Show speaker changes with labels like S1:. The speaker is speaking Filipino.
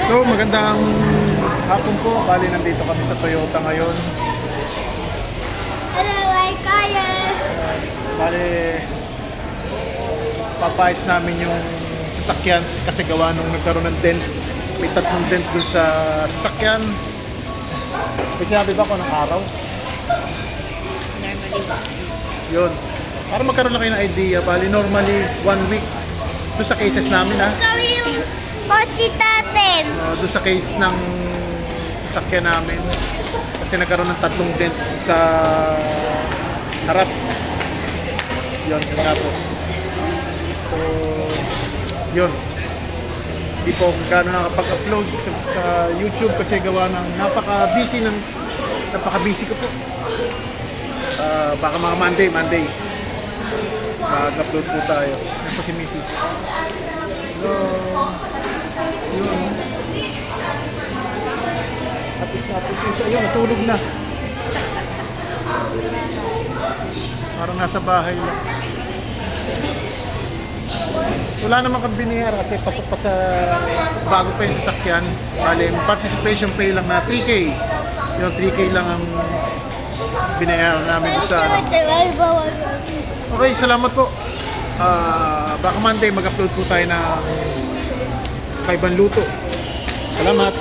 S1: So, magandang hapon po. Bali, nandito kami sa Toyota ngayon.
S2: Hello, I kaya.
S1: Bali, papayos namin yung sasakyan kasi gawa nung nagkaroon ng dent. May tatlong dent dun sa sasakyan. May sinabi ba ako ng araw?
S2: Normally.
S1: Yun. Para magkaroon lang kayo ng idea, bali normally 1 week doon sa cases namin ha.
S2: Gawin yung kotse natin.
S1: Doon sa case ng sasakyan namin kasi nagkaroon ng tatlong dent sa harap. Yun nga po. So, yun. Hindi po gano'n nakapag-upload sa YouTube kasi gawa ng napaka-busy ko po. Baka mga Monday mag-upload po tayo. Yan po si Mrs. So, yun. Tapos siya. Yun, natulog na. Parang nasa bahay lang. Wala naman kang biniyar kasi pasok pa sa bago pa yung sasakyan. Bali, participation pay lang na 3K. Yung 3K lang ang binayaran namin sa Okay, salamat po. Baka Monday mag-upload po tayo ng kaibang luto. Salamat.